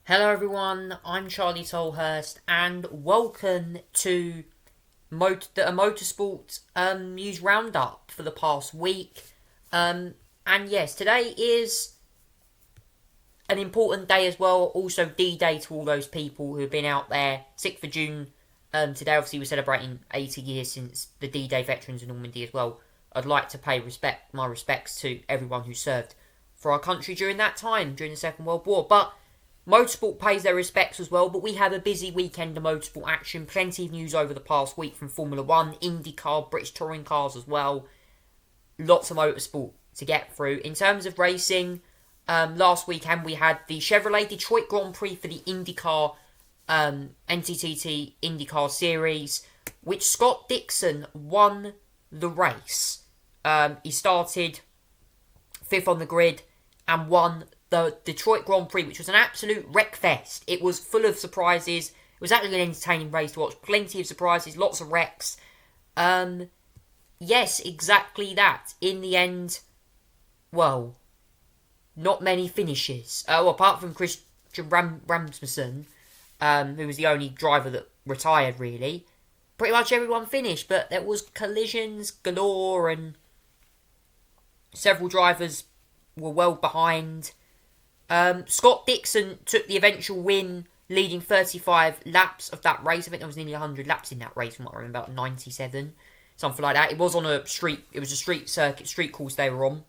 Hello everyone, I'm Charlie Tolhurst and welcome to a Motorsport news roundup for the past week. And yes, today is an important day as well, also D-Day to all those people who've been out there. 6th of June, today obviously we're celebrating 80 years since the D-Day veterans in Normandy as well. I'd like to pay my respects to everyone who served for our country during that time, during the Second World War. But Motorsport pays their respects as well, but we have a busy weekend of motorsport action. Plenty of news over the past week from Formula 1, IndyCar, British touring cars as well. Lots of motorsport to get through. In terms of racing, last weekend we had the Chevrolet Detroit Grand Prix for the IndyCar NTTT IndyCar Series, which Scott Dixon won the race. He started 5th on the grid and won the Detroit Grand Prix, which was an absolute wreckfest. It was full of surprises. It was actually an entertaining race to watch. Plenty of surprises, lots of wrecks. Yes, exactly that. In the end, well, not many finishes. Apart from Christian Rasmussen, who was the only driver that retired, really. Pretty much everyone finished, but there was collisions galore, and several drivers were well behind. Scott Dixon took the eventual win, leading 35 laps of that race. I think there was nearly 100 laps in that race, from what I remember, about 97, something like that. It was on a street. It was a street circuit, street course they were on.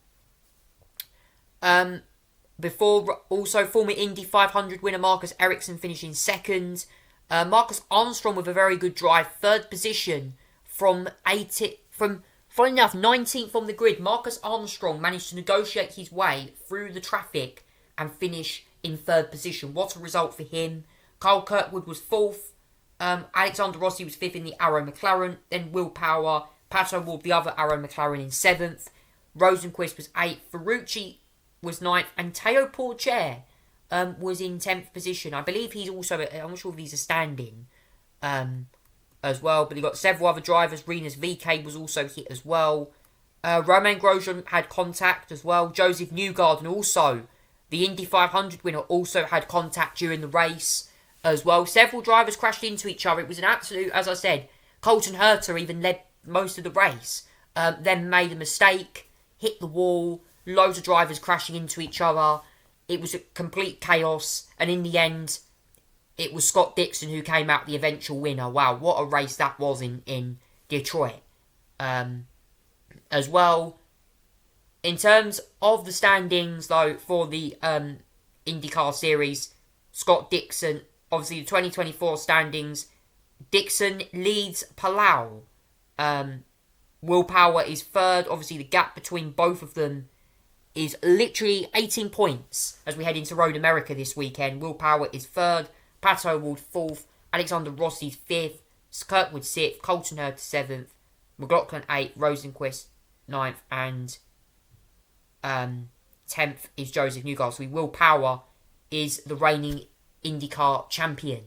Before also former Indy 500 winner Marcus Ericsson finishing second. Marcus Armstrong with a very good drive, third position from funny enough 19th on the grid. Marcus Armstrong managed to negotiate his way through the traffic and finish in third position. What a result for him. Carl Kirkwood was fourth. Alexander Rossi was fifth in the Arrow McLaren. Then Will Power, Pato Ward, the other Arrow McLaren, in seventh. Rosenquist was eighth. Ferrucci was ninth. And Teo Porcher was in 10th position. I believe he's also, I'm not sure if he's a stand-in as well. But he got several other drivers. Renus VK was also hit as well. Romain Grosjean had contact as well. Joseph Newgarden also, the Indy 500 winner, also had contact during the race as well. Several drivers crashed into each other. It was an absolute, as I said, Colton Herta even led most of the race. Then made a mistake, hit the wall, loads of drivers crashing into each other. It was a complete chaos. And in the end, it was Scott Dixon who came out the eventual winner. Wow, what a race that was in Detroit. As well, in terms of the standings, though, for the IndyCar Series, Scott Dixon, obviously the 2024 standings, Dixon leads Palau. Will Power is third. Obviously, the gap between both of them is literally 18 points as we head into Road America this weekend. Will Power is third. Pato Ward fourth. Alexander Rossi's fifth. Kirkwood sixth. Colton Herta seventh. McLaughlin eighth. Rosenquist ninth. And 10th is Joseph Newgarden. So Will Power is the reigning IndyCar champion.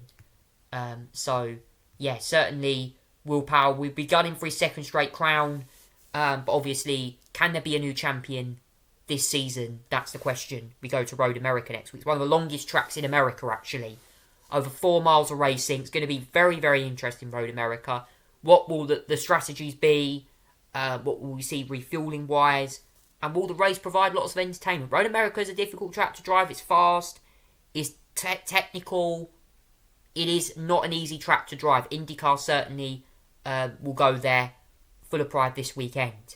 So, yeah, certainly Will Power will be gunning for his second straight crown. But obviously, can there be a new champion this season? That's the question. We go to Road America next week. It's one of the longest tracks in America, actually. Over 4 miles of racing. It's going to be very, very interesting, Road America. What will the strategies be? What will we see refueling-wise? And will the race provide lots of entertainment? Road America is a difficult track to drive. It's fast. It's technical. It is not an easy track to drive. IndyCar certainly will go there full of pride this weekend.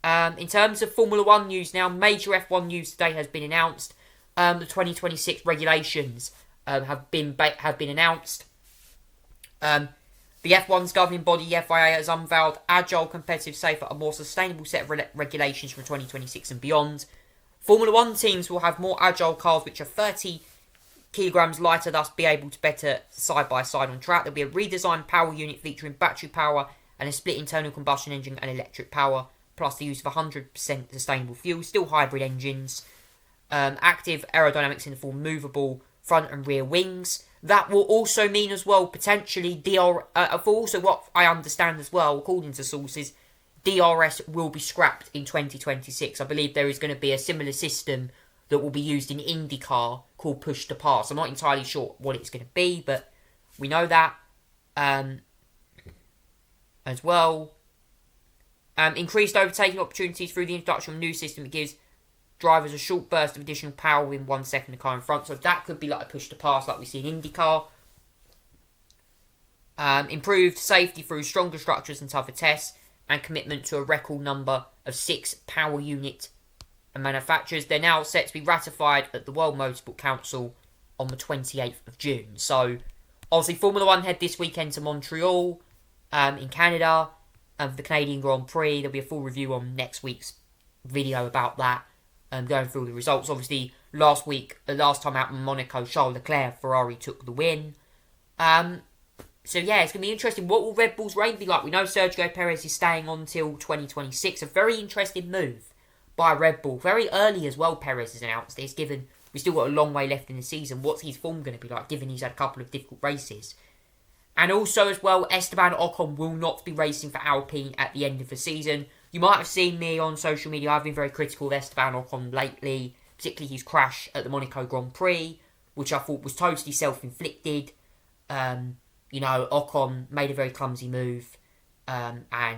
In terms of Formula 1 news now, major F1 news today has been announced. The 2026 regulations have been announced. The F1's governing body, the FIA, has unveiled agile, competitive, safer, and more sustainable set of regulations for 2026 and beyond. Formula 1 teams will have more agile cars which are 30 kilograms lighter, thus be able to better side-by-side on track. There'll be a redesigned power unit featuring battery power and a split internal combustion engine and electric power, plus the use of 100% sustainable fuel, still hybrid engines. Active aerodynamics in the form movable front and rear wings. That will also mean as well, potentially, for also what I understand as well, according to sources, DRS will be scrapped in 2026. I believe there is going to be a similar system that will be used in IndyCar called Push to Pass. I'm not entirely sure what it's going to be, but we know that as well. Increased overtaking opportunities through the introduction of a new system. It gives drivers a short burst of additional power within 1 second of the car in front. So that could be like a push to pass like we see in IndyCar. Improved safety through stronger structures and tougher tests, and commitment to a record number of 6 power unit manufacturers. They're now set to be ratified at the World Motorsport Council on the 28th of June. So, obviously, Formula 1 head this weekend to Montreal in Canada for the Canadian Grand Prix. There'll be a full review on next week's video about that, going through the results. Obviously, last time out in Monaco, Charles Leclerc, Ferrari took the win. So yeah, it's going to be interesting. What will Red Bull's reign be like? We know Sergio Perez is staying on till 2026. A very interesting move by Red Bull. Very early as well, Perez has announced this, given we've still got a long way left in the season. What's his form going to be like, given he's had a couple of difficult races? And also as well, Esteban Ocon will not be racing for Alpine at the end of the season. You might have seen me on social media. I've been very critical of Esteban Ocon lately, particularly his crash at the Monaco Grand Prix, which I thought was totally self-inflicted. Ocon made a very clumsy move, and, I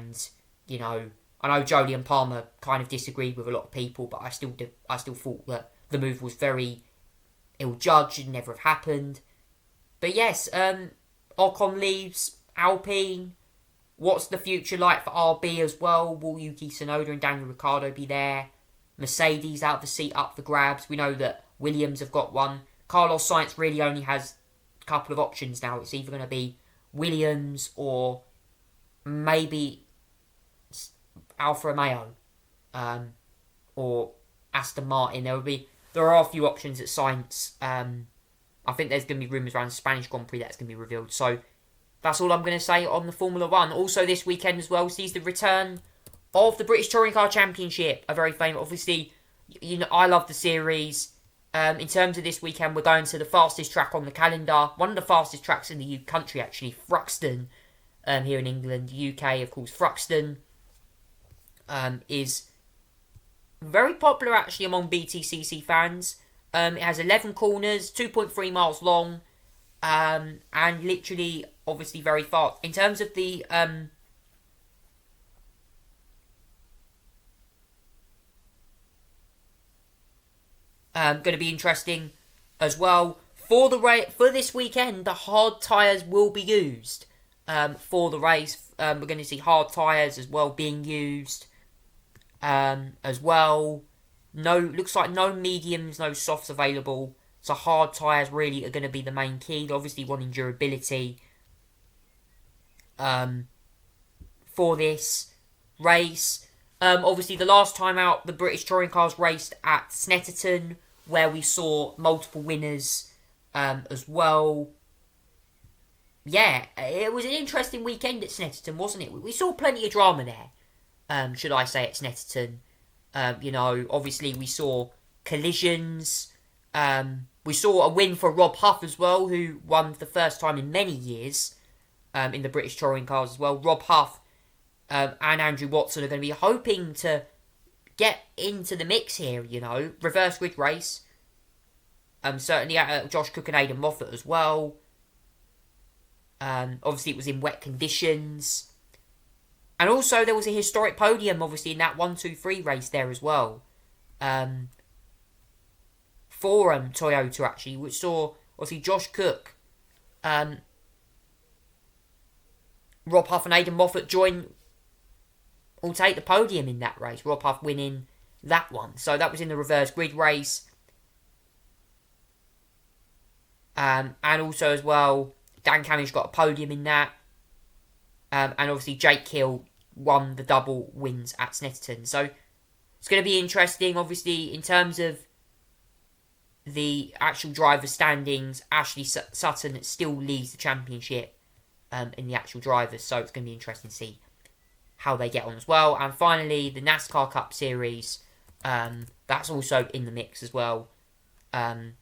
know Jolie and Palmer kind of disagreed with a lot of people, but I still thought that the move was very ill-judged and never have happened. But yes, Ocon leaves Alpine. What's the future like for RB as well? Will Yuki Tsunoda and Daniel Ricciardo be there? Mercedes out of the seat up for grabs. We know that Williams have got one. Carlos Sainz really only has couple of options now. It's either going to be Williams or maybe Alfa Romeo or Aston Martin. There are a few options at Sainz. I think there's going to be rumours around the Spanish Grand Prix that's going to be revealed. So that's all I'm going to say on the Formula 1. Also this weekend as well sees the return of the British Touring Car Championship. A very famous, obviously, I love the series. In terms of this weekend, we're going to the fastest track on the calendar. One of the fastest tracks in the country, actually, Thruxton, here in England. UK, of course, Thruxton is very popular, actually, among BTCC fans. It has 11 corners, 2.3 miles long, and literally, obviously, very fast. In terms of the going to be interesting as well. For this weekend, the hard tyres will be used for the race. We're going to see hard tyres as well being used as well. Looks like no mediums, no softs available. So hard tyres really are going to be the main key. Obviously wanting durability for this race. Obviously, the last time out, the British Touring Cars raced at Snetterton, where we saw multiple winners as well. Yeah, it was an interesting weekend at Snetterton, wasn't it? We saw plenty of drama there, should I say, at Snetterton. Obviously, we saw collisions. We saw a win for Rob Huff as well, who won for the first time in many years in the British Touring Cars as well. Rob Huff and Andrew Watson are going to be hoping to get into the mix here, reverse grid race. Certainly Josh Cook and Aidan Moffat as well. Obviously it was in wet conditions. And also there was a historic podium, obviously, in that 1-2-3 race there as well. For Toyota, actually, which saw, obviously, Josh Cook, Rob Huff and Aidan Moffat will take the podium in that race. Rob Huff winning that one. So that was in the reverse grid race. And also as well, Dan Camish got a podium in that. And obviously Jake Hill won the double wins at Snetterton. So it's going to be interesting. Obviously, in terms of the actual driver standings, Ashley Sutton still leads the championship in the actual drivers. So it's going to be interesting to see how they get on as well. And finally, the NASCAR Cup Series, that's also in the mix as well. The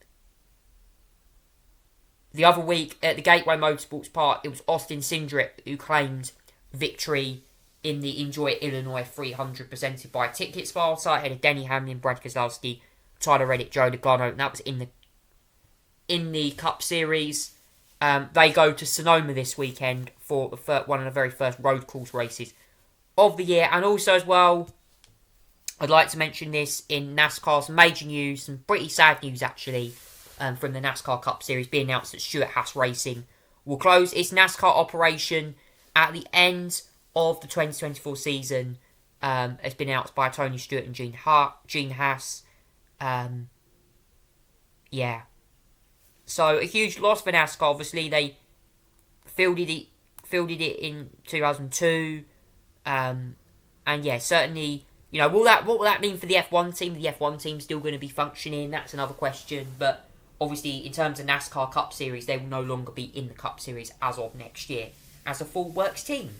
other week at the Gateway Motorsports Park, it was Austin Cindric who claimed victory in the Enjoy Illinois 300 presented by Ticket Sparta ahead of Denny Hamlin, Brad Keselowski, Tyler Reddick, Joe Logano, and that was in the Cup Series. They go to Sonoma this weekend for one of the very first road course races of the year. And also as well, I'd like to mention this in NASCAR, some major news, some pretty sad news actually, from the NASCAR Cup Series being announced that Stuart Haas Racing will close its NASCAR operation at the end of the 2024 season. It's been announced by Tony Stewart and Gene Haas. Yeah. So a huge loss for NASCAR. Obviously, they fielded it in 2002, and yeah, certainly, what will that mean for the F1 team? The F1 team's still going to be functioning. That's another question. But obviously, in terms of NASCAR Cup Series, they will no longer be in the Cup Series as of next year as a full works team.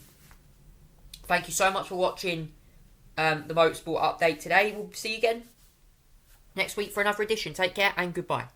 Thank you so much for watching the Motorsport update today. We'll see you again next week for another edition. Take care and goodbye.